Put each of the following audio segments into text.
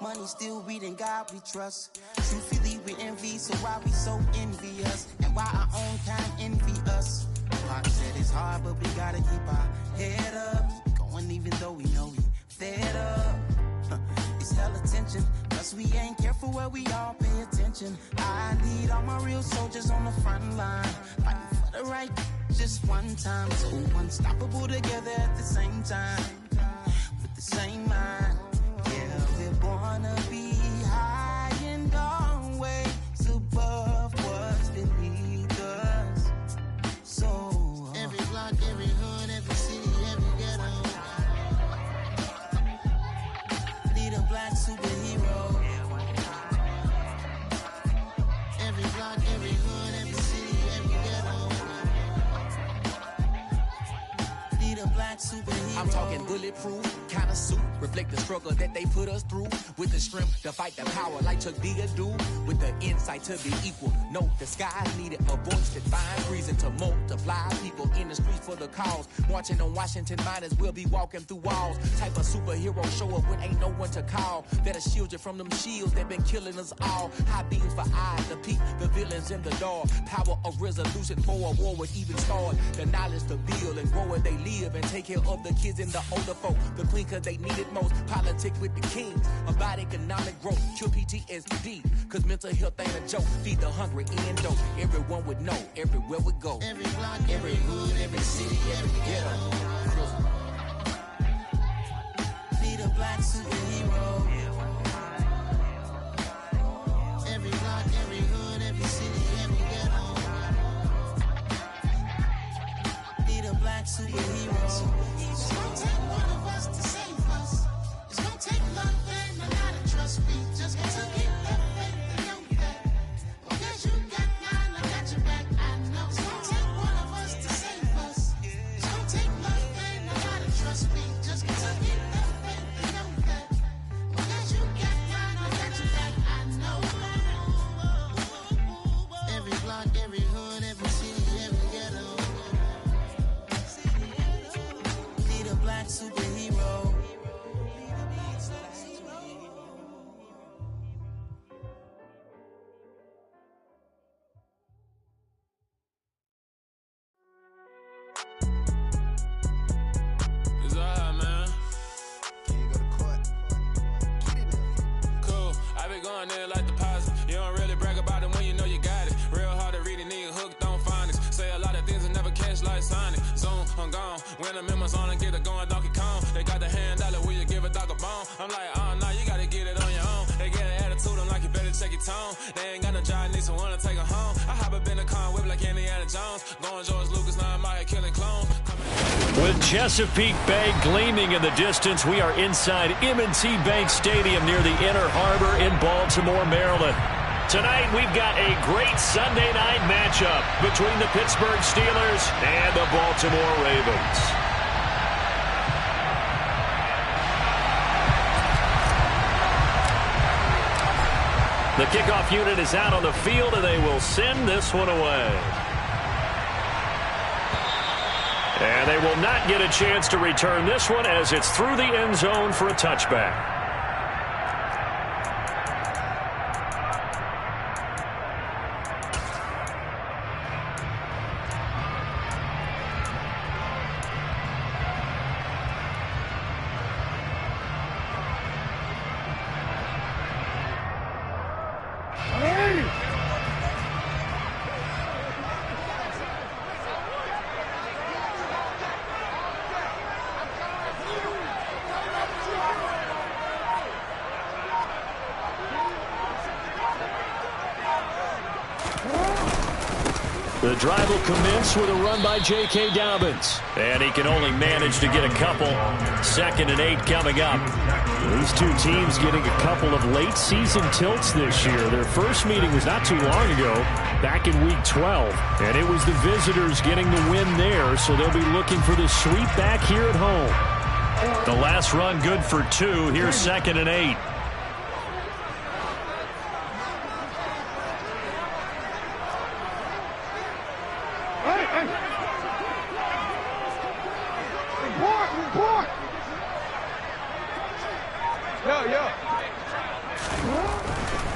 Money still reading God we trust. Truthfully we envy, so why we so envious? And why our own kind envy us? Pop said it's hard, but we gotta keep our head up. Going even though we know we fed up. It's hell attention, cause we ain't careful where we all pay attention. I need all my real soldiers on the front line, fighting for the right just one time. So unstoppable together at the same time, with the same mind. Yeah, we're born to be high and always above what's beneath us. So every block, every hood, every city, every ghetto need a black superhero. Every block, every hood, every city, every ghetto need a black superhero. I'm talking bulletproof kind of suit, reflect the struggle that they put us through, with the strength to fight the power like Chuck D do, with the insight to be equal. No, the skies needed a voice that finds reason to multiply people in the streets for the cause. Marching on Washington, might as well be walking through walls. Type of superhero show up when ain't no one to call. That'll shield you from them shields that been killing us all. High beams for eyes to peek the villains in the door. Power of resolution for a war would even start. The knowledge to build and grow where they live and take care of the kids and the older folk. The queen cause they need it most. Politic with the kings about economic growth. Cure PTSD cause mental health ain't a joke. Feed the hungry and dope. Everyone would know everywhere we go. Every block, every hood, every city, every ghetto need a black superhero. Every block, every hood, every city, every ghetto need a black superhero. It's gonna take one of us to save us. It's gonna take love and a lot of trust. We just gotta keep that faith and know that. Because you got mine, I got your back. I know it's gonna take one of us to save us. It's gonna take love and a lot of trust. We just gotta keep that faith and know that. Because you got mine, I got your back. I know. Every block, every hood, every city, every ghetto need a black superhero. It's alright, man. Can you go to court? Get it up. Cool. I been going there like deposit. You don't really brag about it when you know you got it. Real hard to read a nigga hooked on phonics. Say a lot of things and never catch like Sonic. Zoom, I'm gone. When I'm in my zone and get it going Donkey Kong. They got the hand dollar, will you give a dog a bone? I'm like, oh no, you gotta get it on your own. They get an attitude, I'm like, you better check your tone. They ain't got no job, need someone to take her home. I hop up in the car, whip like Indiana Jones. Going George Lucas, now I'm out here killing clones. With Chesapeake Bay gleaming in the distance, we are inside M&T Bank Stadium near the Inner Harbor in Baltimore, Maryland. Tonight, we've got a great Sunday night matchup between the Pittsburgh Steelers and the Baltimore Ravens. The kickoff unit is out on the field, and they will send this one away. And they will not get a chance to return this one as it's through the end zone for a touchback. The drive will commence with a run by J.K. Dobbins. And he can only manage to get a couple. 2nd and 8 coming up. These two teams getting a couple of late season tilts this year. Their first meeting was not too long ago, back in Week 12. And it was the visitors getting the win there, so they'll be looking for the sweep back here at home. The last run good for 2. Here's 2nd and 8.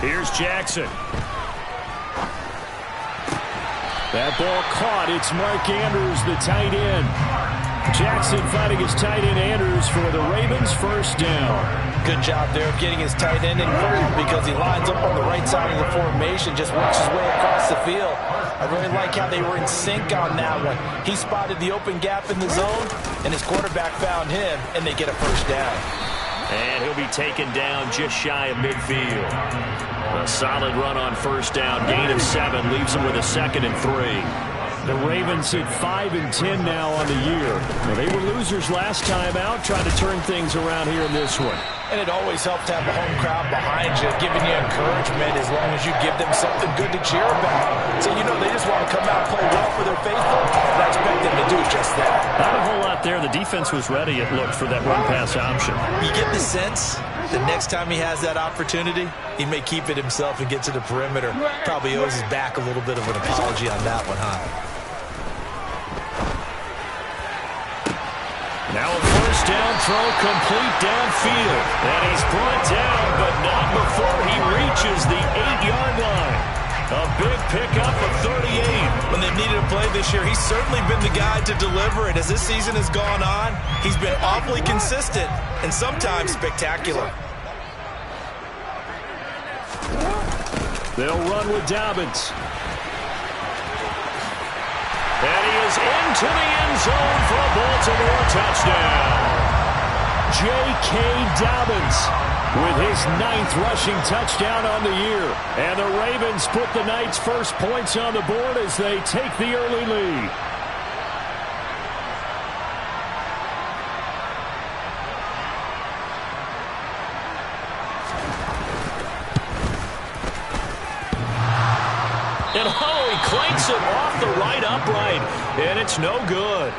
Here's Jackson. That ball caught. It's Mark Andrews, the tight end. Jackson fighting his tight end Andrews for the Ravens' first down. Good job there of getting his tight end inverted because he lines up on the right side of the formation, just works his way across the field. I really like how they were in sync on that one. He spotted the open gap in the zone, and his quarterback found him, and they get a first down. And he'll be taken down just shy of midfield. A solid run on first down. Gain of 7 leaves him with a 2nd and 3. The Ravens sit 5-10 now on the year. Well, they were losers last time out, trying to turn things around here in this one. And it always helps to have a home crowd behind you, giving you encouragement as long as you give them something good to cheer about. So, you know, they just want to come out and play well for their faithful, and I expect them to do just that. Not a whole lot there. The defense was ready, it looked, for that run-pass option. You get the sense the next time he has that opportunity, he may keep it himself and get to the perimeter. Probably owes his back a little bit of an apology on that one, huh? Now a first down throw complete downfield. And he's brought down, but not before he reaches the 8-yard line. A big pickup of 38. When they've needed a play this year, he's certainly been the guy to deliver it. As this season has gone on, he's been awfully consistent and sometimes spectacular. They'll run with Dobbins. And he is into the end zone for a Baltimore touchdown. J.K. Dobbins with his 9th rushing touchdown on the year. And the Ravens put the night's first points on the board as they take the early lead. And he clanks it off the right upright, and it's no good.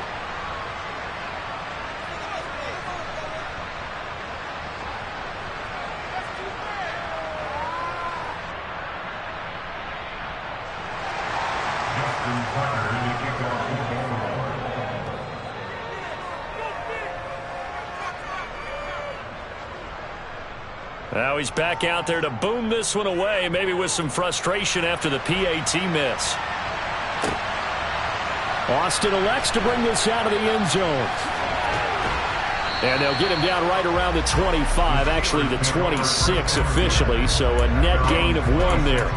Now he's back out there to boom this one away, maybe with some frustration after the PAT miss. Austin elects to bring this out of the end zone. And they'll get him down right around the 25, actually the 26 officially, so a net gain of 1 there.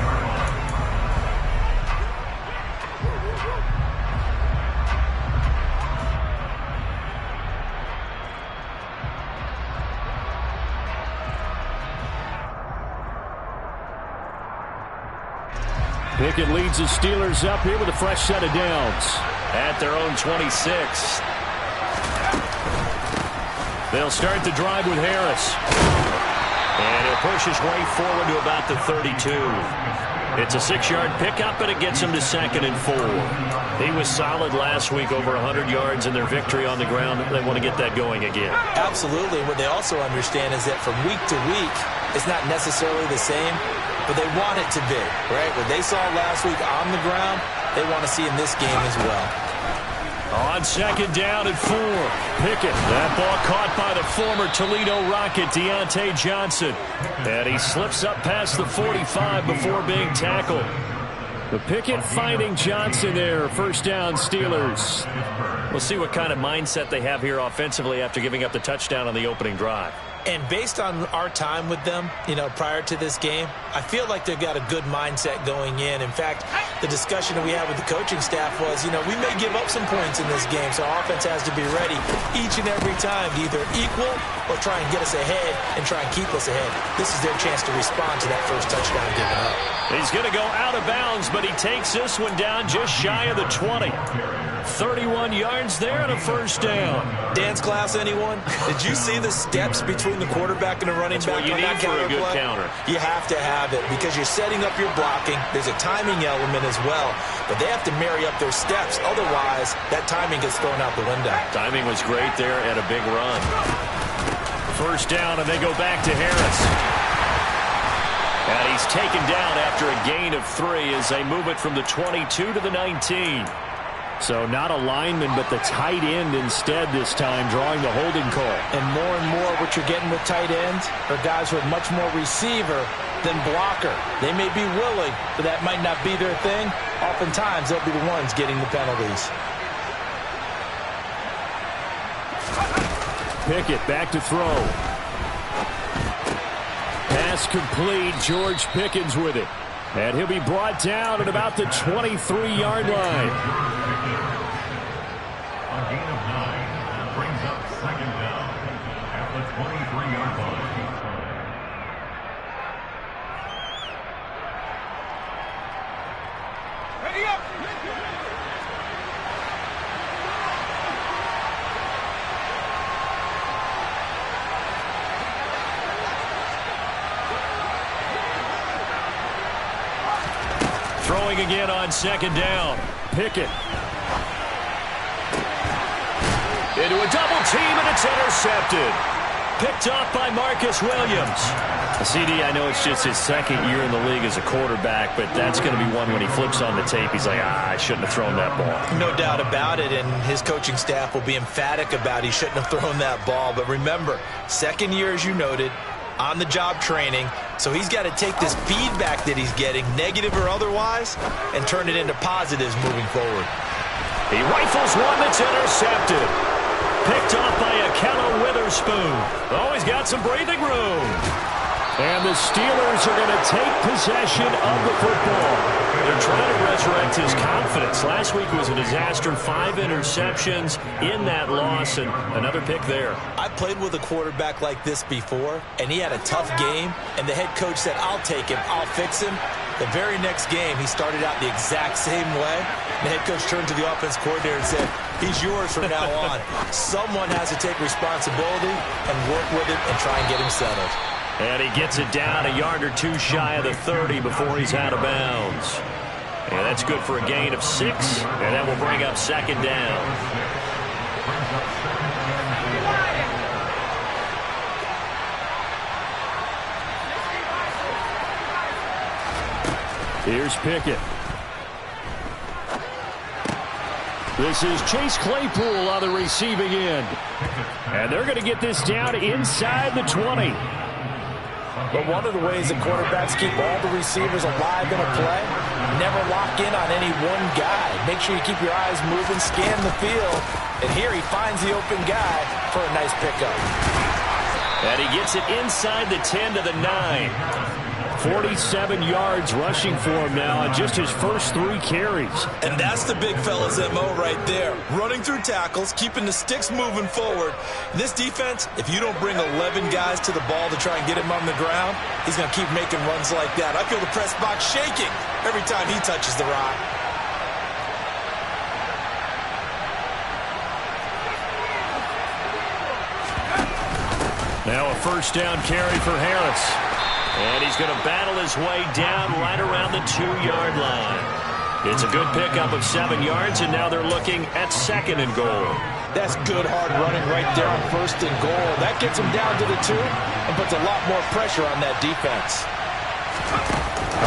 Pickett leads the Steelers up here with a fresh set of downs at their own 26. They'll start the drive with Harris. And he'll push his way forward to about the 32. It's a 6-yard pickup, and it gets him to 2nd and 4. He was solid last week, over 100 yards in their victory on the ground. They want to get that going again. Absolutely. What they also understand is that from week to week, it's not necessarily the same, but they want it to be, right? What they saw last week on the ground, they want to see in this game as well. On 2nd down and 4, Pickett. That ball caught by the former Toledo Rocket, Deontay Johnson. And he slips up past the 45 before being tackled. The Pickett finding Johnson there. First down, Steelers. We'll see what kind of mindset they have here offensively after giving up the touchdown on the opening drive. And based on our time with them, prior to this game, I feel like they've got a good mindset going in. In fact, the discussion that we had with the coaching staff was, we may give up some points in this game, so our offense has to be ready each and every time to either equal or try and get us ahead and try and keep us ahead. This is their chance to respond to that first touchdown given up. He's going to go out of bounds, but he takes this one down just shy of the 20. 31 yards there and a first down. Dance class, anyone? Did you see the steps between the quarterback and the running back? That's what you need for a good counter. You have to have it because you're setting up your blocking. There's a timing element as well, but they have to marry up their steps. Otherwise, that timing gets thrown out the window. Timing was great there and a big run. First down, and they go back to Harris. And he's taken down after a gain of 3 as they move it from the 22 to the 19. So not a lineman, but the tight end instead this time, drawing the holding call. And more what you're getting with tight ends are guys with much more receiver than blocker. They may be willing, but that might not be their thing. Oftentimes, they'll be the ones getting the penalties. Pickett back to throw. Pass complete. George Pickens with it. And he'll be brought down at about the 23-yard line. A gain of 9 brings up second down at the 23-yard line. Ready up! Throwing again on second down. Pickett. Into a double team, and it's intercepted. Picked off by Marcus Williams. CD, I know it's just his second year in the league as a quarterback, but that's going to be one when he flips on the tape. He's like, I shouldn't have thrown that ball. No doubt about it, and his coaching staff will be emphatic about he shouldn't have thrown that ball. But remember, second year, as you noted, on-the-job training, so he's got to take this feedback that he's getting, negative or otherwise, and turn it into positives moving forward. He rifles one that's intercepted. Picked off by Ahkello Witherspoon. Oh, he's got some breathing room. And the Steelers are going to take possession of the football. They're trying to resurrect his confidence. Last week was a disaster. 5 interceptions in that loss, and another pick there. I played with a quarterback like this before, and he had a tough game, and the head coach said, I'll take him, I'll fix him. The very next game, he started out the exact same way. The head coach turned to the offense coordinator and said, he's yours from now on. Someone has to take responsibility and work with it and try and get him settled. And he gets it down a yard or two shy of the 30 before he's out of bounds. And that's good for a gain of 6, and that will bring up second down. Here's Pickett. This is Chase Claypool on the receiving end. And they're going to get this down inside the 20. But one of the ways that quarterbacks keep all the receivers alive in a play, never lock in on any one guy. Make sure you keep your eyes moving, scan the field. And here he finds the open guy for a nice pickup. And he gets it inside the 10 to the 9. 47 yards rushing for him now on just his first 3 carries. And that's the big fella's MO right there. Running through tackles, keeping the sticks moving forward. This defense, if you don't bring 11 guys to the ball to try and get him on the ground, he's going to keep making runs like that. I feel the press box shaking every time he touches the rock. Now a first down carry for Harris. And he's going to battle his way down right around the 2-yard line. It's a good pickup of 7 yards, and now they're looking at 2nd and goal. That's good hard running right there on 1st and goal. That gets him down to the 2 and puts a lot more pressure on that defense.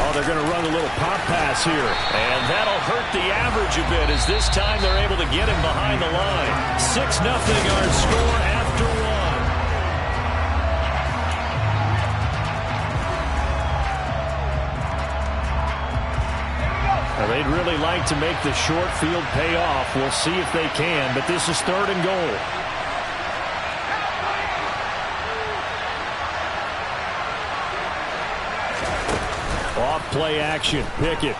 Oh, they're going to run a little pop pass here. And that'll hurt the average a bit as this time they're able to get him behind the line. 6-0 our score after 1. They'd really like to make the short field pay off. We'll see if they can, but this is 3rd and goal. Off play action. Pickett.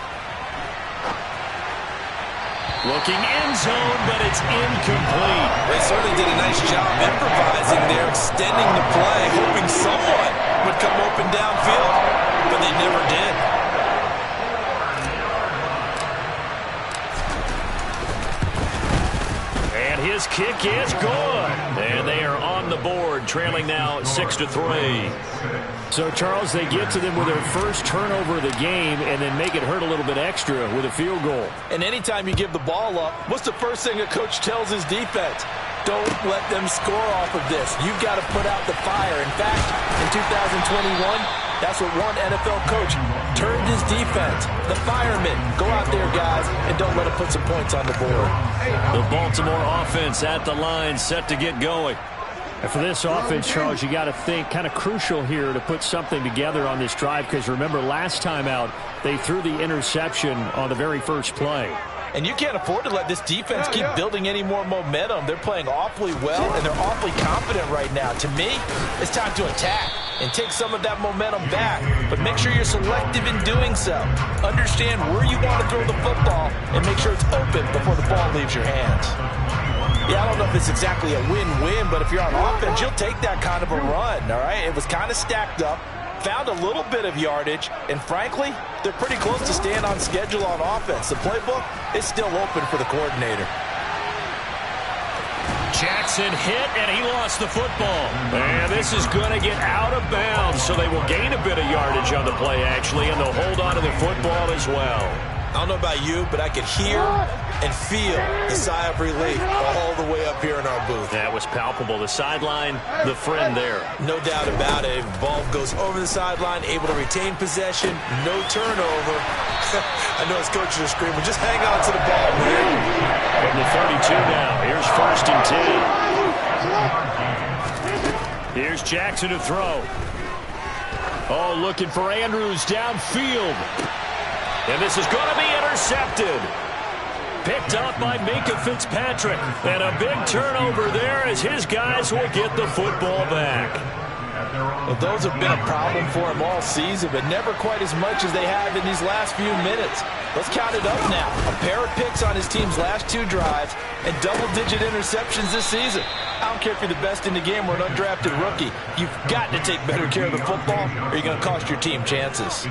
Looking end zone, but it's incomplete. They certainly did a nice job improvising there, extending the play, hoping someone would come open downfield, but they never did. His kick is good. And they are on the board, trailing now 6-3. So, Charles, they get to them with their first turnover of the game and then make it hurt a little bit extra with a field goal. And anytime you give the ball up, what's the first thing a coach tells his defense? Don't let them score off of this. You've got to put out the fire. In fact, in 2021, that's what one NFL coach turned his defense. The firemen. Go out there, guys, and don't let them put some points on the board. The Baltimore offense at the line, set to get going. And for this offense, Charles, you got to think kind of crucial here to put something together on this drive, because remember last time out they threw the interception on the very first play. And you can't afford to let this defense keep building any more momentum. They're playing awfully well, and they're awfully confident right now. To me, it's time to attack and take some of that momentum back. But make sure you're selective in doing so. Understand where you want to throw the football and make sure it's open before the ball leaves your hands. Yeah, I don't know if it's exactly a win-win, but if you're on offense, you'll take that kind of a run, all right? It was kind of stacked up. Found a little bit of yardage, and frankly, they're pretty close to staying on schedule on offense. The playbook is still open for the coordinator. Jackson hit, and he lost the football. And this is going to get out of bounds, so they will gain a bit of yardage on the play, actually, and they'll hold on to the football as well. I don't know about you, but I could hear and feel the sigh of relief all the way up here in our booth. That was palpable. The sideline, the friend there. No doubt about it. Ball goes over the sideline, able to retain possession, no turnover. I know his coaches are screaming, just hang on to the ball, man. From the 32 now, here's 1st and 10. Here's Jackson to throw. Oh, looking for Andrews downfield. And this is going to be intercepted. Picked up by Minkah Fitzpatrick. And a big turnover there as his guys will get the football back. Well, those have been a problem for him all season, but never quite as much as they have in these last few minutes. Let's count it up now. A pair of picks on his team's last 2 drives and double-digit interceptions this season. I don't care if you're the best in the game or an undrafted rookie. You've got to take better care of the football or you're going to cost your team chances.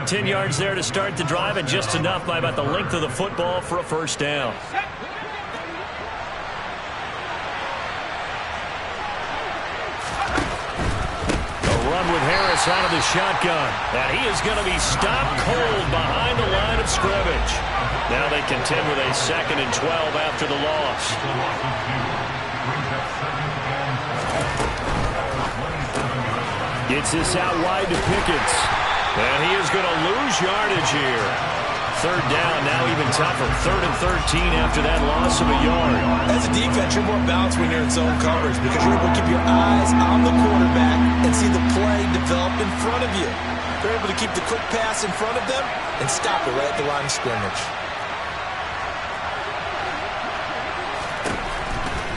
10 yards there to start the drive, and just enough by about the length of the football for a first down. Run with Harris out of the shotgun. And he is going to be stopped cold behind the line of scrimmage. Now they contend with a 2nd and 12 after the loss. Gets this out wide to Pickens. And he is going to lose yardage here. 3rd down, now even tougher. 3rd and 13 after that loss of a yard. As a defense, you're more balanced when you're in zone coverage because you're able to keep your eyes on the quarterback and see the play develop in front of you. They're able to keep the quick pass in front of them and stop it right at the line of scrimmage.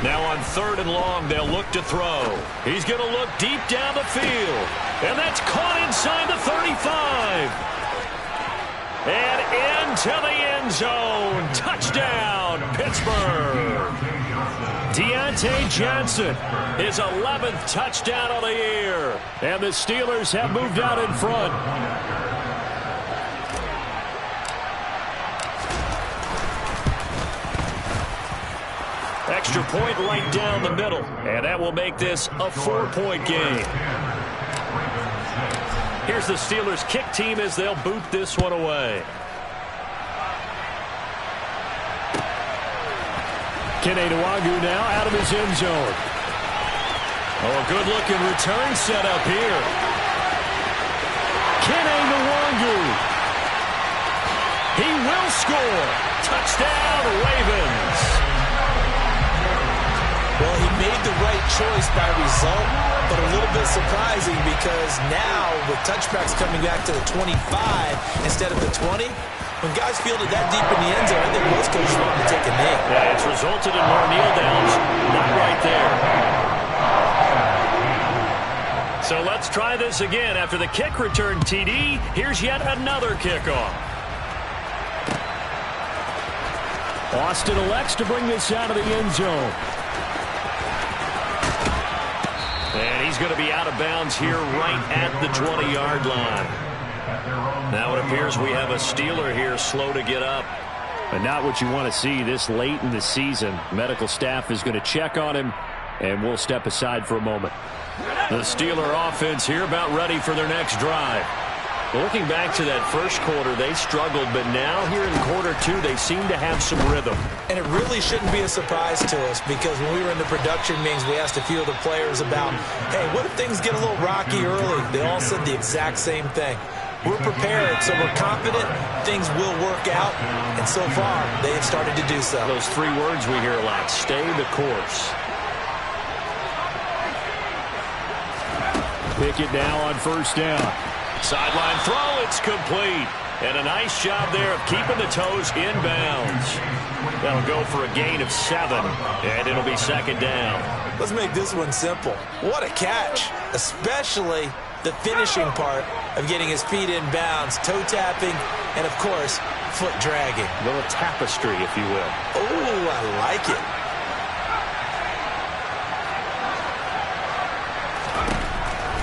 Now on 3rd and long, they'll look to throw. He's going to look deep down the field. And that's caught inside the 35. And into the end zone. Touchdown, Pittsburgh. Deontay Johnson, his 11th touchdown of the year. And the Steelers have moved out in front. Extra point right down the middle. And that will make this a 4-point game. Here's the Steelers kick team as they'll boot this one away. Kene Nwangwu now out of his end zone. Oh, a good-looking return set up here. Kene Nwangwu. He will score. Touchdown, Ravens. Well, he made the right choice by result, but a little bit surprising because now with touchbacks coming back to the 25 instead of the 20, when guys field it that deep in the end zone, I think most coaches want to take a knee. Yeah, it's resulted in more kneel downs. Not right there. So let's try this again. After the kick return TD, here's yet another kickoff. Austin elects to bring this out of the end zone. And he's going to be out of bounds here right at the 20-yard line. Now it appears we have a Steeler here slow to get up. But not what you want to see this late in the season. Medical staff is going to check on him, and we'll step aside for a moment. The Steeler offense here about ready for their next drive. Well, looking back to that first quarter, they struggled, but now here in quarter 2, they seem to have some rhythm. And it really shouldn't be a surprise to us because when we were in the production meetings, we asked a few of the players about, hey, what if things get a little rocky early? They all said the exact same thing. We're prepared, so we're confident things will work out, and so far, they have started to do so. Those 3 words we hear a lot, stay the course. Pickett now on first down. Sideline throw, it's complete. And a nice job there of keeping the toes inbounds. That'll go for a gain of 7, and it'll be second down. Let's make this one simple. What a catch, especially the finishing part of getting his feet in bounds, toe tapping, and, of course, foot dragging. A little tapestry, if you will. Oh, I like it.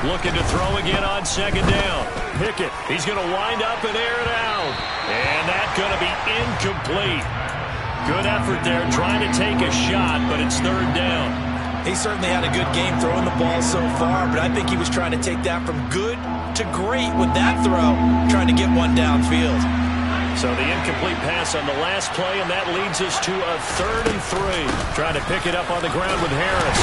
Looking to throw again on second down. Pickett, he's going to wind up and air it out. And that's going to be incomplete. Good effort there trying to take a shot, but it's third down. He certainly had a good game throwing the ball so far, but I think he was trying to take that from good to great with that throw, trying to get one downfield. So the incomplete pass on the last play, and that leads us to a 3rd and 3. Trying to pick it up on the ground with Harris.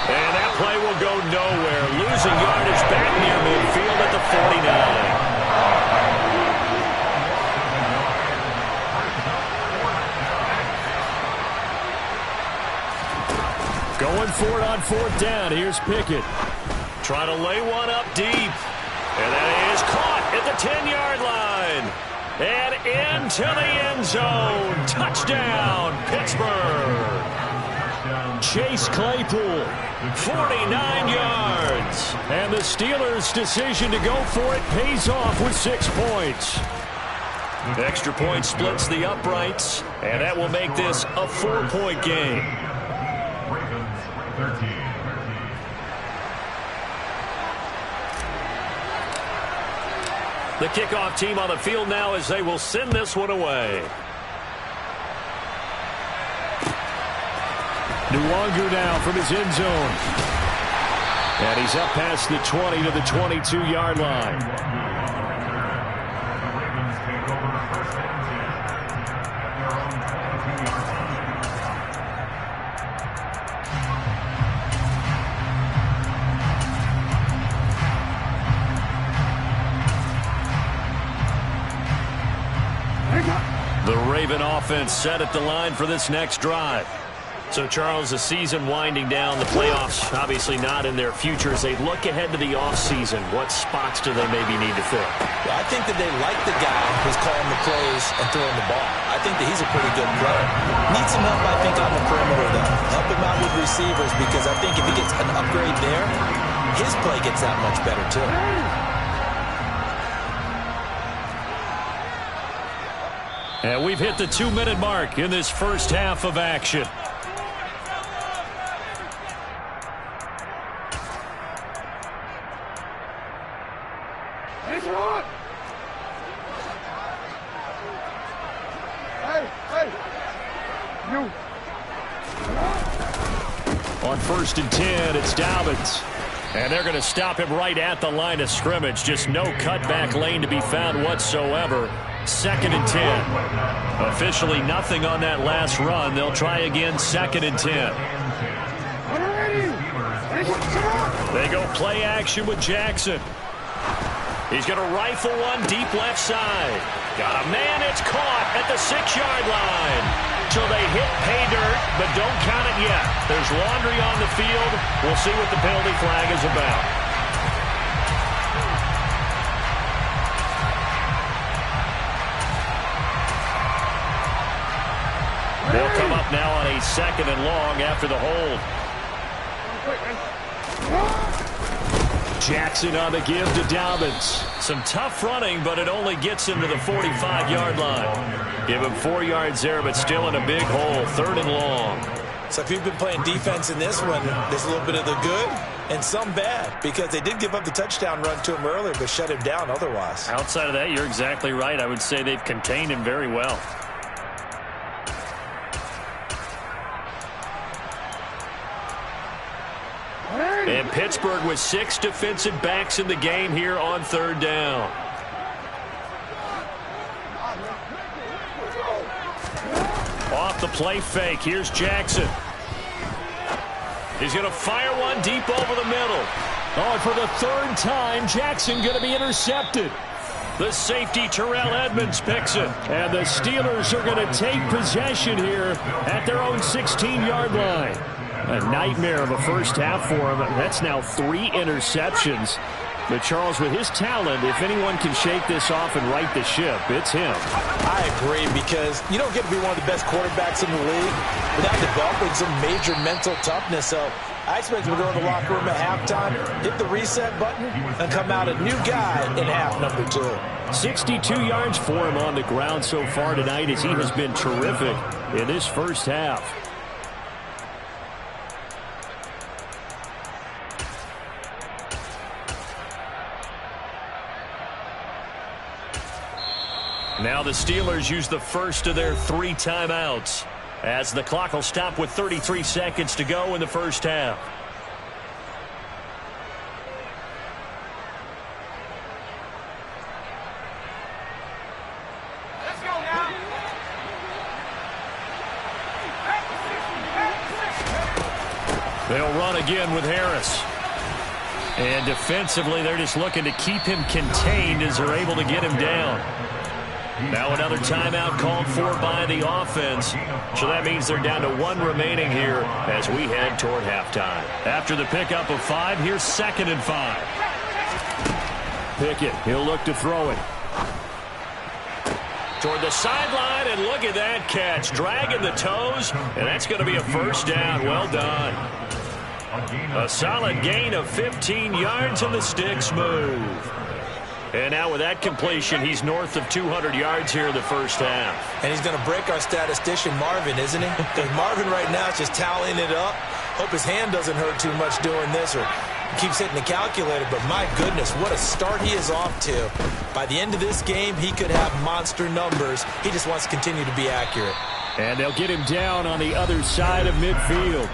And that play will go nowhere. Losing yardage back near midfield at the 49. Going for it on 4th down. Here's Pickett. Trying to lay one up deep. And that is caught at the 10-yard line. And into the end zone. Touchdown, Pittsburgh. Chase Claypool, 49 yards. And the Steelers' decision to go for it pays off with 6 points. Extra point splits the uprights, and that will make this a 4-point game. Ravens 13. The kickoff team on the field now as they will send this one away. Nwangu now from his end zone. And he's up past the 20 to the 22-yard line. The Ravens take over first and 10 at their own 22-yard line. The Raven offense set at the line for this next drive. So, Charles, the season winding down, the playoffs obviously not in their future. As they look ahead to the offseason, what spots do they maybe need to fill? Well, I think that they like the guy who's calling the plays and throwing the ball. I think that he's a pretty good player. Needs some help, I think, on the perimeter, though. Help him out with receivers, because I think if he gets an upgrade there, his play gets that much better, too. And we've hit the 2-minute mark in this first half of action. On 1st and 10, it's Dobbins. And they're going to stop him right at the line of scrimmage. Just no cutback lane to be found whatsoever. 2nd and 10. Officially nothing on that last run. They'll try again 2nd and 10. They go play action with Jackson. He's going to rifle one deep left side. Got a man, it's caught at the 6-yard line. So they hit pay dirt, but don't count it yet. There's laundry on the field. We'll see what the penalty flag is about. They'll come up now on a 2nd and long after the hold. Jackson on the give to Dobbins. Some tough running, but it only gets him to the 45-yard line. Give him 4 yards there, but still in a big hole. 3rd and long. So if you've been playing defense in this one, there's a little bit of the good and some bad, because they did give up the touchdown run to him earlier, but shut him down otherwise. Outside of that, you're exactly right. I would say they've contained him very well. And Pittsburgh with 6 defensive backs in the game here on 3rd down. Off the play fake, here's Jackson. He's going to fire one deep over the middle. Oh, and for the 3rd time, Jackson going to be intercepted. The safety, Terrell Edmunds, picks it. And the Steelers are going to take possession here at their own 16-yard line. A nightmare of a first half for him. That's now 3 interceptions. But, Charles, with his talent, if anyone can shake this off and right the ship, it's him. I agree, because you don't get to be one of the best quarterbacks in the league without developing some major mental toughness. So I expect him to go in the locker room at halftime, hit the reset button, and come out a new guy in half number 2. 62 yards for him on the ground so far tonight, as he has been terrific in this first half. Now the Steelers use the first of their 3 timeouts, as the clock will stop with 33 seconds to go in the first half. Let's go now. They'll run again with Harris. And defensively, they're just looking to keep him contained as they're able to get him down. Now another timeout called for by the offense. So that means they're down to 1 remaining here as we head toward halftime. After the pickup of 5, here's 2nd and 5. Pickett, he'll look to throw it. Toward the sideline, and look at that catch. Dragging the toes, and that's going to be a first down. Well done. A solid gain of 15 yards, and the sticks move. And now with that completion, he's north of 200 yards here in the first half. And he's going to break our statistician, Marvin, isn't he? Because Marvin right now is just tallying it up. Hope his hand doesn't hurt too much doing this, or keeps hitting the calculator. But my goodness, what a start he is off to. By the end of this game, he could have monster numbers. He just wants to continue to be accurate. And they'll get him down on the other side of midfield.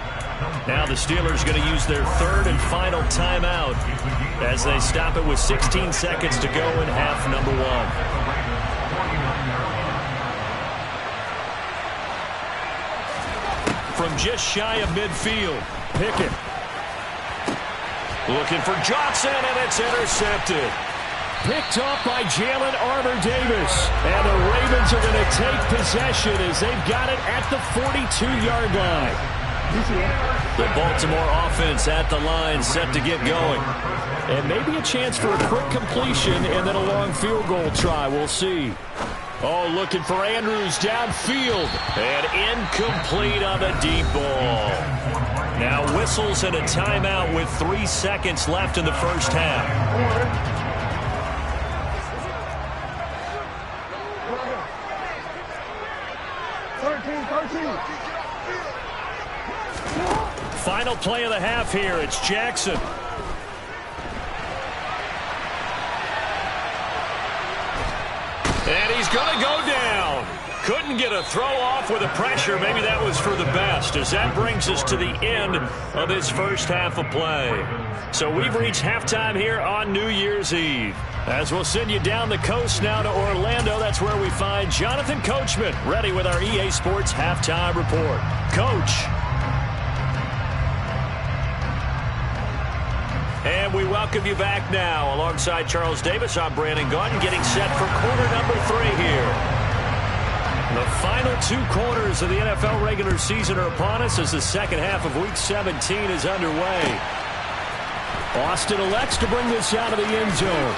Now the Steelers going to use their 3rd and final timeout as they stop it with 16 seconds to go in half number 1. From just shy of midfield, Pickett looking for Johnson, and it's intercepted. Picked off by Jalen Armour-Davis. And the Ravens are going to take possession as they've got it at the 42-yard line. The Baltimore offense at the line, set to get going. And maybe a chance for a quick completion and then a long field goal try. We'll see. Oh, looking for Andrews downfield. And incomplete on the deep ball. Now whistles and a timeout with 3 seconds left in the first half. 13. Final play of the half here. It's Jackson. And he's going to go down. Couldn't get a throw off with the pressure. Maybe that was for the best, as that brings us to the end of this first half of play. So we've reached halftime here on New Year's Eve. As we'll send you down the coast now to Orlando, that's where we find Jonathan Coachman ready with our EA Sports Halftime Report. Coach. And we welcome you back now. Alongside Charles Davis, I'm Brandon Gaudin, getting set for quarter number 3 here. The final 2 quarters of the NFL regular season are upon us as the second half of Week 17 is underway. Austin elects to bring this out of the end zone.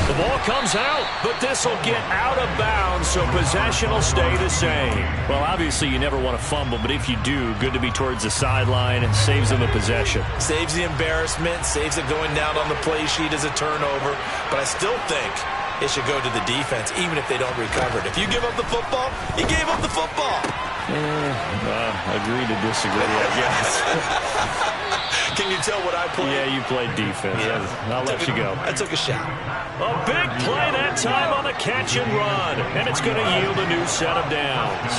The ball comes out, but this will get out of bounds, so possession will stay the same. Well, obviously you never want to fumble, but if you do, good to be towards the sideline and saves them the possession. Saves the embarrassment, saves it going down on the play sheet as a turnover, but I still think it should go to the defense, even if they don't recover it. If you give up the football, you gave up the football. Agree to disagree, I guess. Can you tell what I played? Yeah, you played defense. Yeah. I'll let you go. I took a shot. A big play that time on the catch and run, and it's going to yield a new set of downs.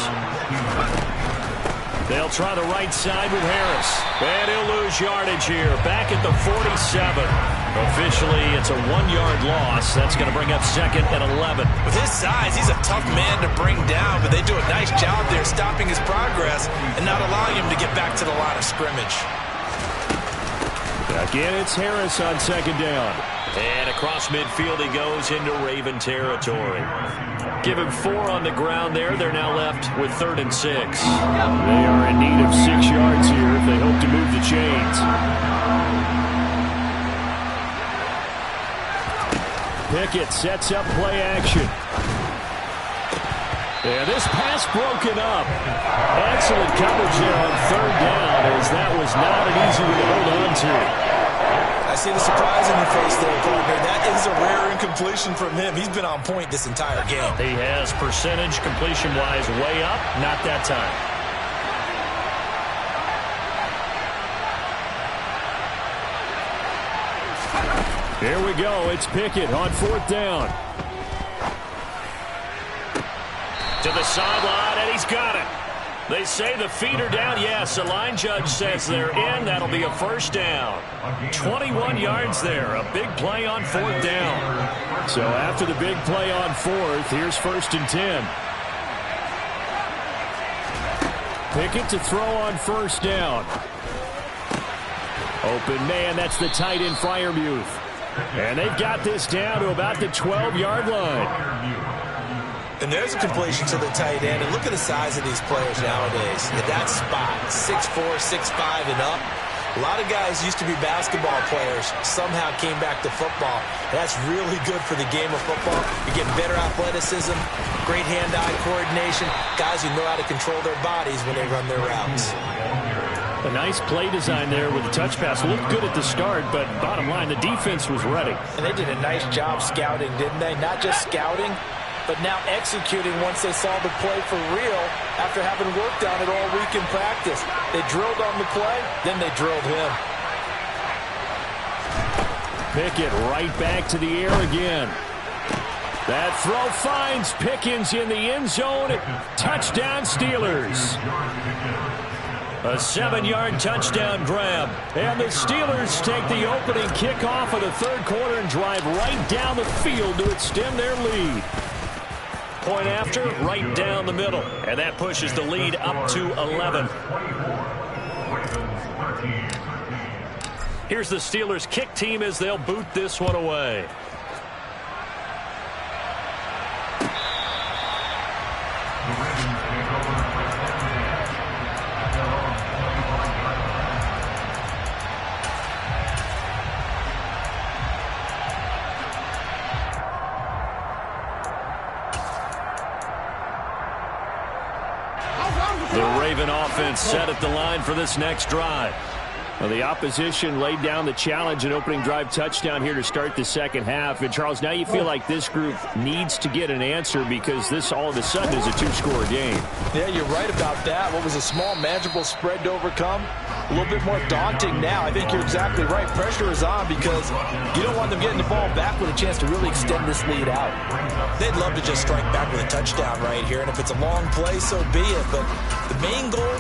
They'll try the right side with Harris, and he'll lose yardage here, back at the 47. Officially, it's a 1-yard loss. That's going to bring up 2nd and 11. With his size, he's a tough man to bring down, but they do a nice job there stopping his progress and not allowing him to get back to the line of scrimmage. Yeah, Again, it's Harris on second down. And across midfield he goes into Raven territory. Give him 4 on the ground there. They're now left with 3rd and 6. They are in need of 6 yards here if they hope to move the chains. Pickett sets up play action. And this pass broken up. Excellent coverage there on 3rd down, as that was not an easy one to hold on to. I see the surprise in your face there, partner. That is a rare incompletion from him. He's been on point this entire game. He has percentage completion-wise way up. Not that time. Here we go. It's Pickett on 4th down. To the sideline, and he's got it. They say the feet are down. Yes, the line judge says they're in. That'll be a 1st down. 21 yards there. A big play on 4th down. So after the big play on 4th, here's 1st and 10. Pickett to throw on 1st down. Open man, that's the tight end Freiermuth. And they've got this down to about the 12-yard line. And there's a completion to the tight end. And look at the size of these players nowadays. At that spot, 6'4", 6'5", and up. A lot of guys used to be basketball players, somehow came back to football. That's really good for the game of football. You're getting better athleticism, great hand-eye coordination, guys who know how to control their bodies when they run their routes. A nice play design there with the touch pass. Looked good at the start, but bottom line, the defense was ready. And they did a nice job scouting, didn't they? Not just scouting, but now executing once they saw the play for real after having worked on it all week in practice. They drilled on the play, then they drilled him. Pickett right back to the air again. That throw finds Pickens in the end zone. Touchdown Steelers. A 7-yard touchdown grab. And the Steelers take the opening kickoff of the 3rd quarter and drive right down the field to extend their lead. Point after, right down the middle. And that pushes the lead up to 11. Here's the Steelers kick team as they'll boot this one away. The Raven offense set at the line for this next drive. Well, the opposition laid down the challenge and opening drive touchdown here to start the second half. And, Charles, now you feel like this group needs to get an answer because this all of a sudden is a 2-score game. Yeah, you're right about that. What was a small, manageable spread to overcome? A little bit more daunting now. I think you're exactly right. Pressure is on because you don't want them getting the ball back with a chance to really extend this lead out. They'd love to just strike back with a touchdown right here. And if it's a long play, so be it. But the main goal,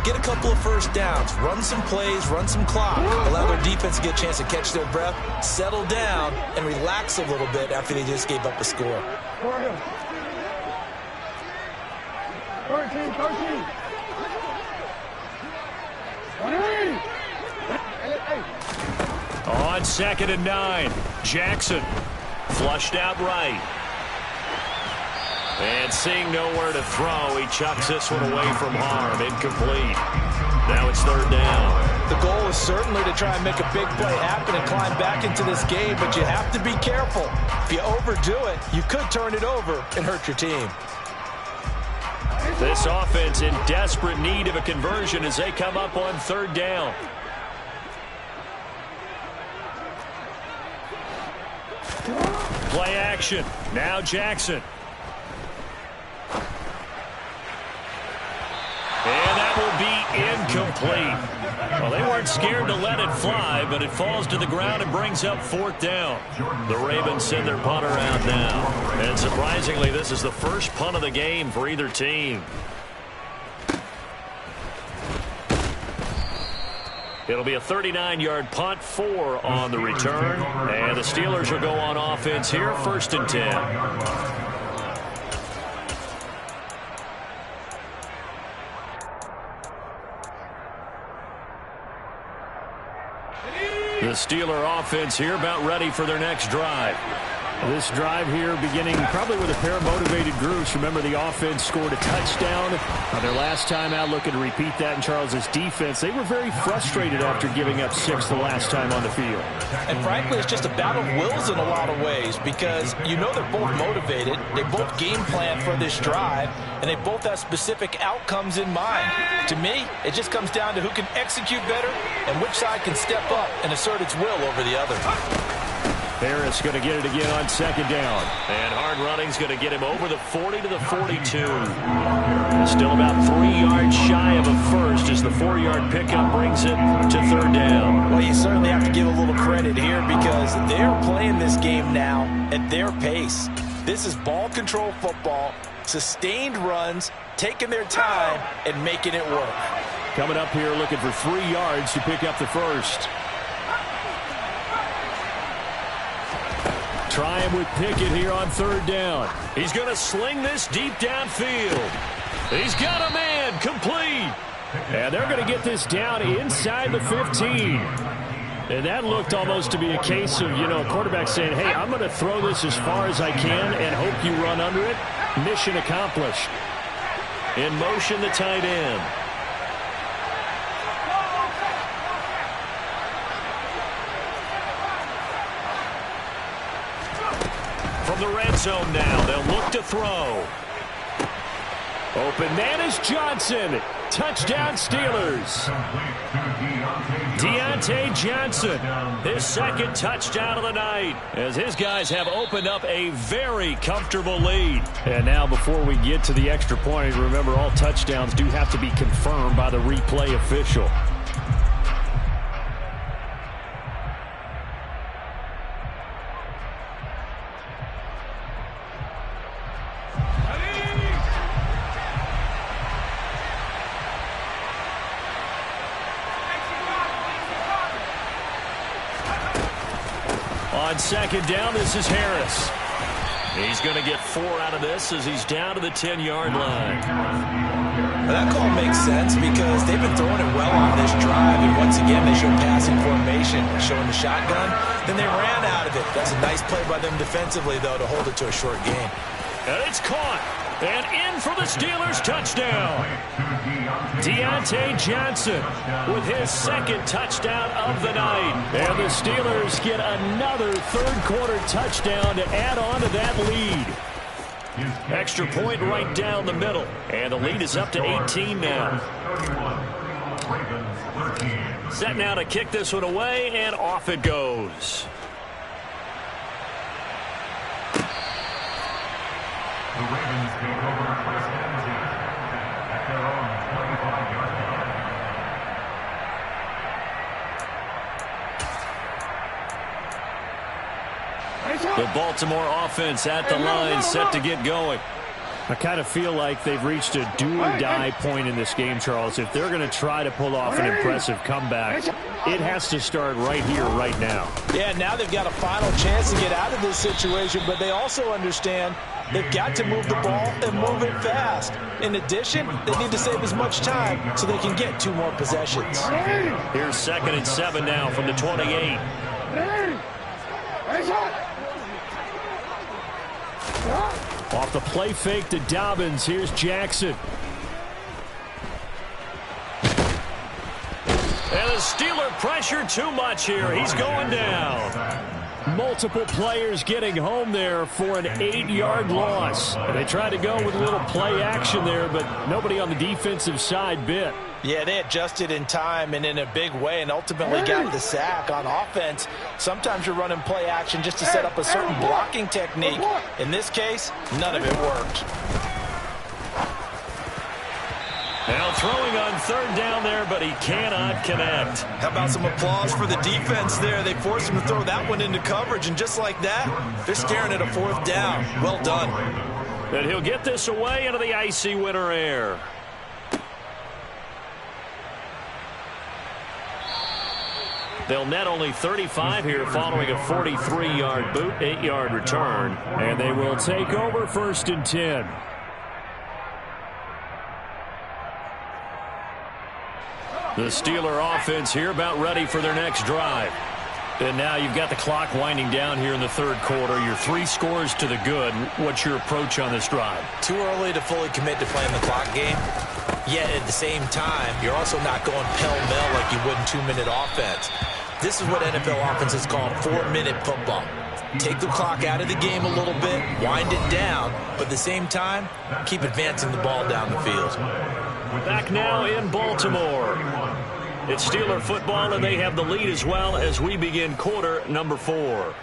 get a couple of first downs, run some plays, run some clock, allow their defense to get a chance to catch their breath, settle down, and relax a little bit after they just gave up a score. 13. On 2nd and 9, Jackson flushed out right. And seeing nowhere to throw, he chucks this one away from harm. Incomplete. Now it's 3rd down. The goal is certainly to try and make a big play happen and climb back into this game, but you have to be careful. If you overdo it, you could turn it over and hurt your team. This offense in desperate need of a conversion as they come up on 3rd down. Play action. Now Jackson. And that will be incomplete. Well, they weren't scared to let it fly, but it falls to the ground and brings up 4th down. The Ravens send their punter out now. And surprisingly, this is the first punt of the game for either team. It'll be a 39-yard punt, 4 on the return. And the Steelers will go on offense here, 1st and 10. The Steeler offense here about ready for their next drive. This drive here beginning probably with a pair of motivated groups. Remember, the offense scored a touchdown their last time out, looking to repeat that in Charles's defense. They were very frustrated after giving up 6 the last time on the field. And frankly, it's just a battle of wills in a lot of ways, because you know they're both motivated. They both game plan for this drive, and they both have specific outcomes in mind. To me, it just comes down to who can execute better and which side can step up and assert its will over the other. Harris going to get it again on second down. And hard running's going to get him over the 40 to the 42. Still about 3 yards shy of a first as the 4-yard pickup brings it to third down. Well, you certainly have to give a little credit here because they're playing this game now at their pace. This is ball control football, sustained runs, taking their time and making it work. Coming up here looking for 3 yards to pick up the first. Trying with Pickett here on third down. He's going to sling this deep downfield. He's got a man complete. And they're going to get this down inside the 15. And that looked almost to be a case of, a quarterback saying, hey, I'm going to throw this as far as I can and hope you run under it. Mission accomplished. In motion, the tight end. From the red zone now, they'll look to throw. Open man is Johnson. Touchdown Steelers. Deontay Johnson, his second touchdown of the night, as his guys have opened up a very comfortable lead. And now before we get to the extra point, remember all touchdowns do have to be confirmed by the replay official. On second down, this is Harris. He's going to get 4 out of this as he's down to the 10-yard line. Well, that call makes sense because they've been throwing it well on this drive, and once again they show passing formation, showing the shotgun. Then they ran out of it. That's a nice play by them defensively, though, to hold it to a short gain. And it's caught. And in for the Steelers touchdown. Deontay Johnson with his second touchdown of the night. And the Steelers get another third-quarter touchdown to add on to that lead. Extra point right down the middle. And the lead is up to 18 now. Set now to kick this one away, and off it goes. The Ravens take over first and 10 at their own 25-yard line. The Baltimore offense at the line, set to get going. I kind of feel like they've reached a do-or-die point in this game, Charles. If they're going to try to pull off an impressive comeback, it has to start right here, right now. Yeah, now they've got a final chance to get out of this situation, but they also understand they've got to move the ball and move it fast. In addition, they need to save as much time so they can get 2 more possessions. Here's 2nd and 7 now from the 28. Off the play fake to Dobbins. Here's Jackson. And the Steeler pressure too much here. He's going down. Multiple players getting home there for an 8-yard loss. They tried to go with a little play action there, but nobody on the defensive side bit. Yeah, they adjusted in time and in a big way and ultimately got the sack. On offense, sometimes you're running play action just to set up a certain blocking technique. In this case, none of it worked. Now throwing on third down there, but he cannot connect. How about some applause for the defense there? They forced him to throw that one into coverage, and just like that, they're staring at a 4th down. Well done. And he'll get this away into the icy winter air. They'll net only 35 here following a 43-yard boot, 8-yard return. And they will take over 1st and 10. The Steeler offense here about ready for their next drive. And now you've got the clock winding down here in the third quarter. Your 3 scores to the good. What's your approach on this drive? Too early to fully commit to playing the clock game. Yet at the same time, you're also not going pell-mell like you would in 2-minute offense. This is what NFL offenses call 4-minute football. Take the clock out of the game a little bit, wind it down, but at the same time, keep advancing the ball down the field. Back now in Baltimore. It's Steeler football, and they have the lead as well as we begin quarter number 4.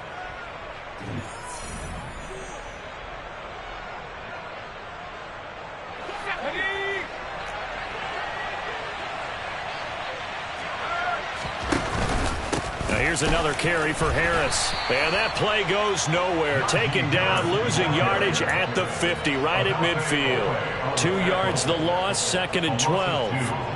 Here's another carry for Harris. And that play goes nowhere. Taken down, losing yardage at the 50, right at midfield. 2 yards the loss, 2nd and 12.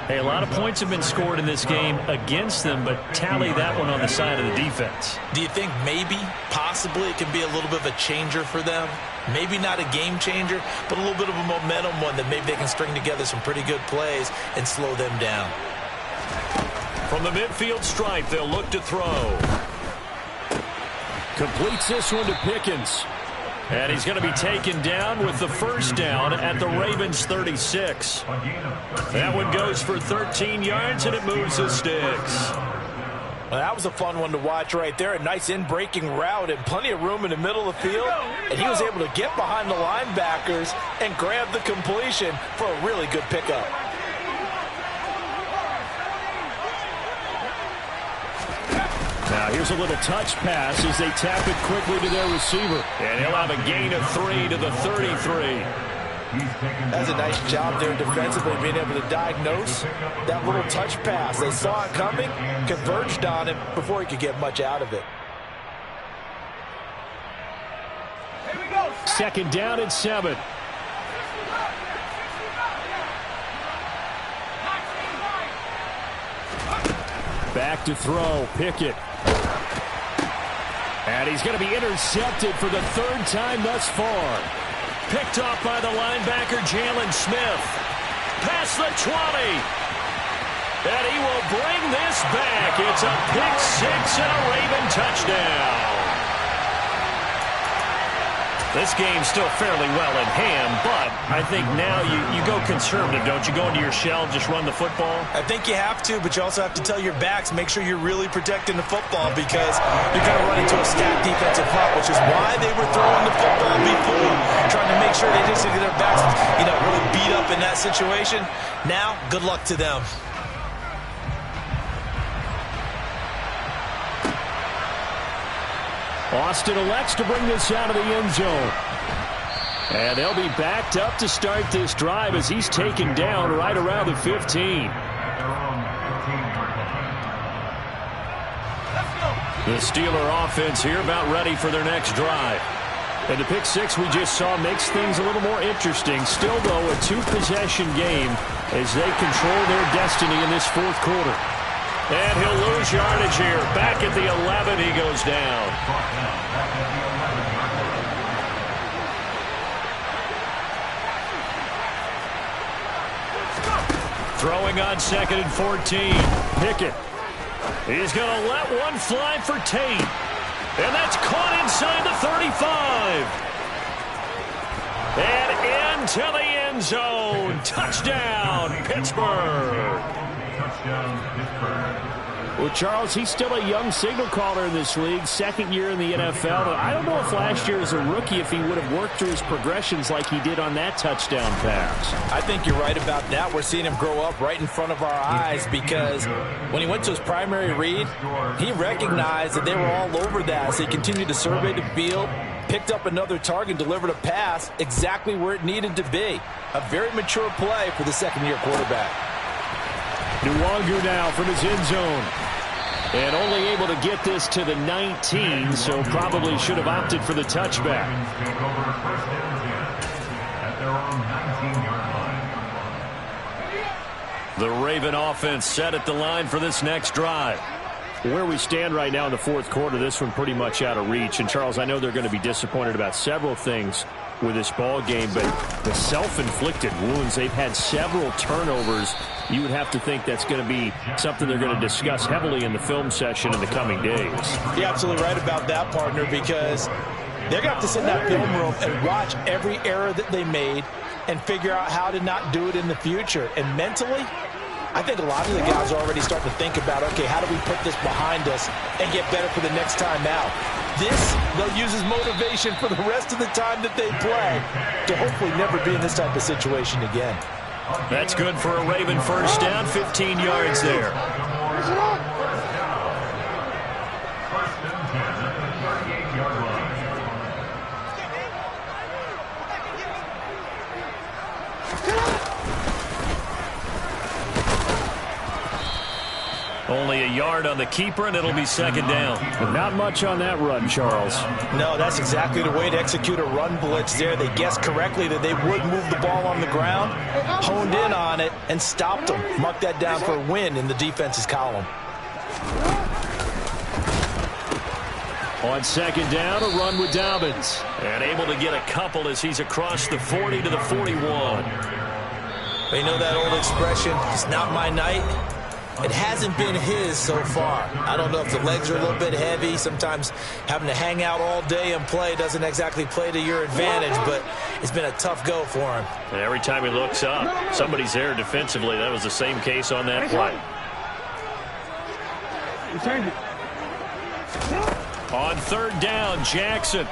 Hey, a lot of points have been scored in this game against them, but tally that one on the side of the defense. Do you think maybe, possibly, it can be a little bit of a changer for them? Maybe not a game changer, but a little bit of a momentum one that maybe they can string together some pretty good plays and slow them down. From the midfield stripe, they'll look to throw. Completes this one to Pickens. And he's going to be taken down with the first down at the Ravens 36. That one goes for 13 yards, and it moves the sticks. Well, that was a fun one to watch right there. A nice in-breaking route and plenty of room in the middle of the field. And he was able to get behind the linebackers and grab the completion for a really good pickup. Now here's a little touch pass as they tap it quickly to their receiver. And he'll have a gain of 3 to the 33. That's a nice job there defensively, being able to diagnose that little touch pass. They saw it coming, converged on him before he could get much out of it. 2nd down and 7. Back to throw, Pickett. And he's going to be intercepted for the 3rd time thus far. Picked off by the linebacker, Jalen Smith. Past the 20. And he will bring this back. It's a pick 6 and a Raven touchdown. This game's still fairly well in hand, but I think now you go conservative, don't you? Go into your shell, just run the football? I think you have to, but you also have to tell your backs, make sure you're really protecting the football because you're going to run into a stacked defensive front, which is why they were throwing the football before, trying to make sure they just get their backs, really beat up in that situation. Now, good luck to them. Austin elects to bring this out of the end zone. And they'll be backed up to start this drive as he's taken down right around the 15. The Steeler offense here about ready for their next drive. And the pick 6 we just saw makes things a little more interesting. Still, though, a 2-possession game as they control their destiny in this 4th quarter. And he'll lose yardage here. Back at the 11, he goes down. Throwing on 2nd and 14. Pickett. He's going to let one fly for Tate. And that's caught inside the 35. And into the end zone. Touchdown, Pittsburgh. Well, Charles, he's still a young signal caller in this league, 2nd year in the NFL. I don't know if last year as a rookie if he would have worked through his progressions like he did on that touchdown pass. I think you're right about that. We're seeing him grow up right in front of our eyes because when he went to his primary read, he recognized that they were all over that. So he continued to survey the field, picked up another target, delivered a pass exactly where it needed to be. A very mature play for the 2nd-year quarterback. Nwangu now from his end zone. And only able to get this to the 19, so probably should have opted for the touchback. The Raven offense set at the line for this next drive. Where we stand right now in the 4th quarter, this one pretty much out of reach. And, Charles, I know they're going to be disappointed about several things with this ball game, but the self-inflicted wounds, they've had several turnovers you would have to think that's going to be something they're going to discuss heavily in the film session in the coming days. You're absolutely right about that, partner, because they're going to have to sit in that film room and watch every error that they made and figure out how to not do it in the future. And mentally, I think a lot of the guys are already starting to think about, okay, how do we put this behind us and get better for the next time out? This, they'll use as motivation for the rest of the time that they play to hopefully never be in this type of situation again. That's good for a Raven first down, 15 yards there. First and 10 at the 38-yard line. Only a yard on the keeper, and it'll be second down. But not much on that run, Charles. No, that's exactly the way to execute a run blitz there. They guessed correctly that they would move the ball on the ground, honed in on it, and stopped them. Mark that down for a win in the defense's column. On second down, a run with Dobbins. And able to get a couple as he's across the 40 to the 41. You know that old expression, it's not my night? It hasn't been his so far. I don't know if the legs are a little bit heavy. Sometimes having to hang out all day and play doesn't exactly play to your advantage, but it's been a tough go for him. And every time he looks up, somebody's there defensively. That was the same case on that play. On third down, Jackson.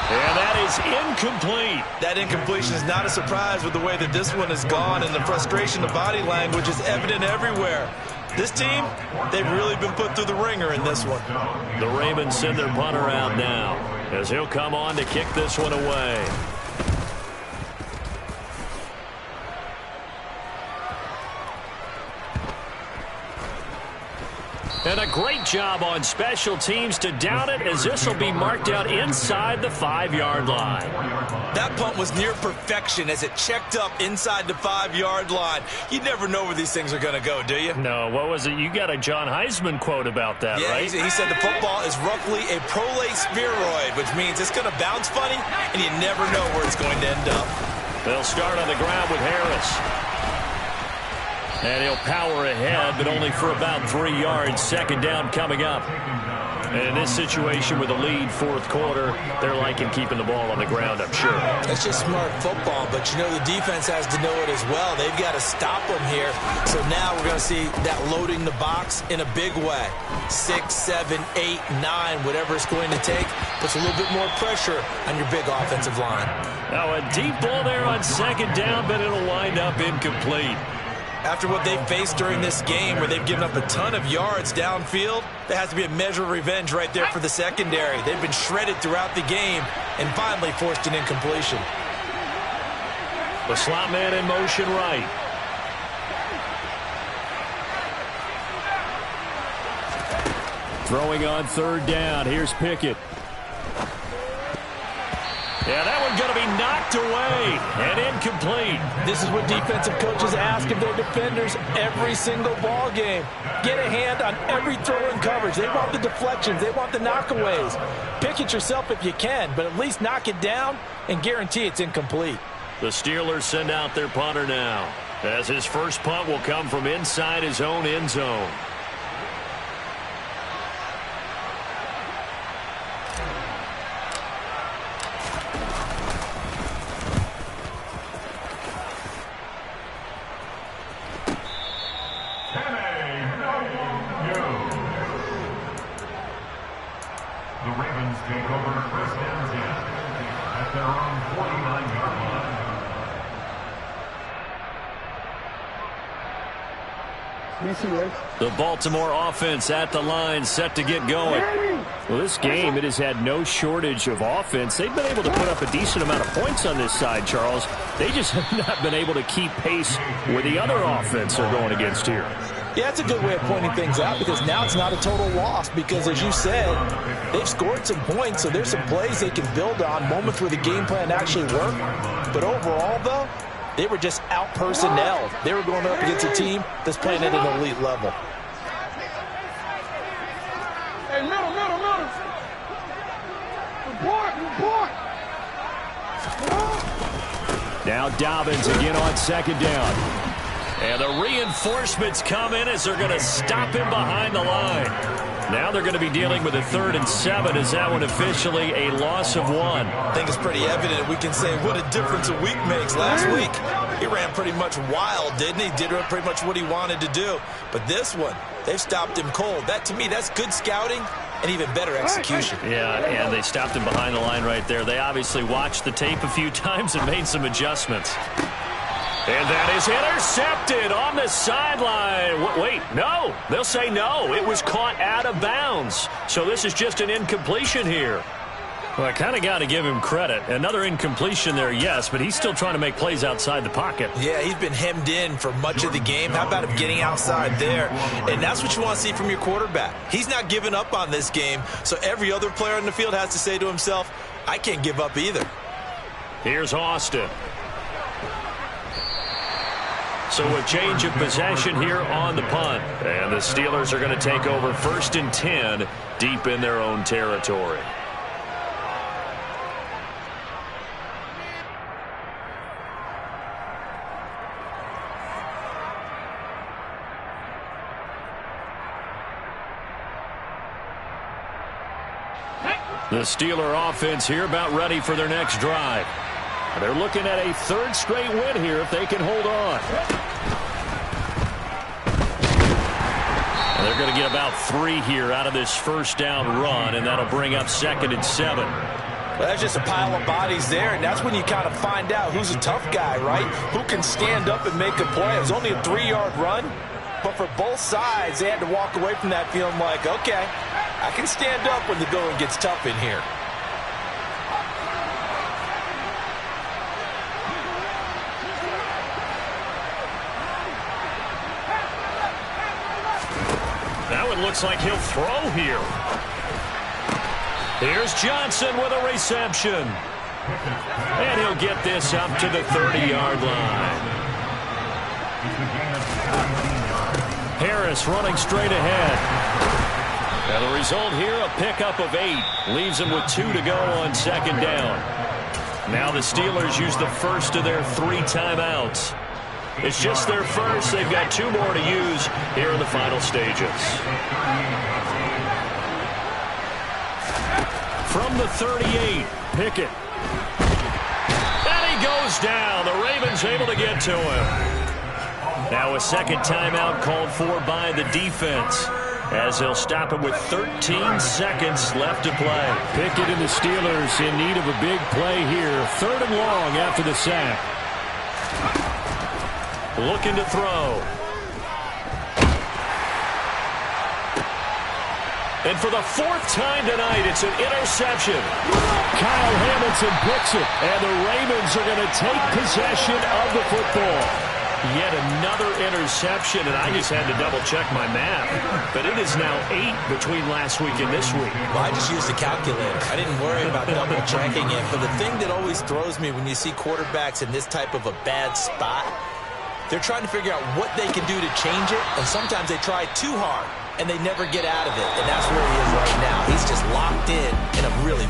And that is incomplete. That incompletion is not a surprise with the way that this one has gone, and the frustration of body language is evident everywhere. This team, they've really been put through the ringer in this one. The Ravens send their punter out now as he'll come on to kick this one away. And a great job on special teams to down it, as this will be marked out inside the 5-yard line. That punt was near perfection as it checked up inside the 5-yard line. You never know where these things are going to go, do you? No, what was it? You got a John Heisman quote about that, yeah, right? He said the football is roughly a prolate spheroid, which means it's going to bounce funny, and you never know where it's going to end up. They'll start on the ground with Harris. And he'll power ahead, but only for about 3 yards. Second down coming up. And in this situation with a lead, fourth quarter, they're liking keeping the ball on the ground, I'm sure. It's just smart football, but you know the defense has to know it as well. They've got to stop them here. So now we're going to see that loading the box in a big way. 6, 7, 8, 9, whatever it's going to take, puts a little bit more pressure on your big offensive line. Now a deep ball there on second down, but it'll wind up incomplete. After what they've faced during this game, where they've given up a ton of yards downfield, there has to be a measure of revenge right there for the secondary. They've been shredded throughout the game and finally forced an incompletion. The slot man in motion right. Throwing on third down. Here's Pickett. Yeah, that one's going to be knocked away and incomplete. This is what defensive coaches ask of their defenders every single ball game. Get a hand on every throw in coverage. They want the deflections. They want the knockaways. Pick it yourself if you can, but at least knock it down and guarantee it's incomplete. The Steelers send out their punter now, as his first punt will come from inside his own end zone. The Ravens take over first and 10 at their own 49-yard line. The Baltimore offense at the line, set to get going. Well, this game, it has had no shortage of offense. They've been able to put up a decent amount of points on this side, Charles. They just have not been able to keep pace where the other offense are going against here. Yeah, that's a good way of pointing things out, because now it's not a total loss, because as you said, they've scored some points, so there's some plays they can build on, moments where the game plan actually worked. But overall, though, they were just out-personnelled. They were going up against a team that's playing at an elite level. Hey, middle. Report. Now Dobbins again on second down. And the reinforcements come in as they're going to stop him behind the line. Now they're going to be dealing with a 3rd and 7. Is that one officially a loss of 1? I think it's pretty evident. We can say what a difference a week makes. Last week, he ran pretty much wild, didn't he? Did pretty much what he wanted to do. But this one, they've stopped him cold. That, to me, that's good scouting and even better execution. Yeah, and they stopped him behind the line right there. They obviously watched the tape a few times and made some adjustments. And that is intercepted on the sideline. Wait, no. They'll say no. It was caught out of bounds. So this is just an incompletion here. Well, I kind of got to give him credit. Another incompletion there, yes, but he's still trying to make plays outside the pocket. Yeah, he's been hemmed in for much of the game. How about him getting outside there? And that's what you want to see from your quarterback. He's not giving up on this game, so every other player in the field has to say to himself, I can't give up either. Here's Austin. So a change of possession here on the punt. And the Steelers are going to take over 1st and 10 deep in their own territory. The Steeler offense here about ready for their next drive. They're looking at a 3rd straight win here if they can hold on. And they're going to get about 3 here out of this 1st down run, and that'll bring up 2nd and 7. Well, that's just a pile of bodies there, and that's when you kind of find out who's a tough guy, right? Who can stand up and make a play. It was only a 3-yard run, but for both sides, they had to walk away from that feeling like, okay, I can stand up when the going gets tough in here. Now it looks like he'll throw here. Here's Johnson with a reception. And he'll get this up to the 30-yard line. Harris running straight ahead. And the result here, a pickup of 8. Leaves him with 2 to go on 2nd down. Now the Steelers use the first of their 3 timeouts. It's just their first. They've got 2 more to use here in the final stages. From the 38, Pickett. And he goes down. The Ravens able to get to him. Now a 2nd timeout called for by the defense, as they'll stop him with 13 seconds left to play. Pickett and the Steelers in need of a big play here. 3rd and long after the sack. Looking to throw. And for the 4th time tonight, it's an interception. Kyle Hamilton picks it. And the Ravens are going to take possession of the football. Yet another interception, and I just had to double-check my math. But it is now 8 between last week and this week. Well, I just used the calculator. I didn't worry about double-checking it. But the thing that always throws me when you see quarterbacks in this type of a bad spot, they're trying to figure out what they can do to change it, and sometimes they try too hard, and they never get out of it. And that's where he is right now. He's just locked in a really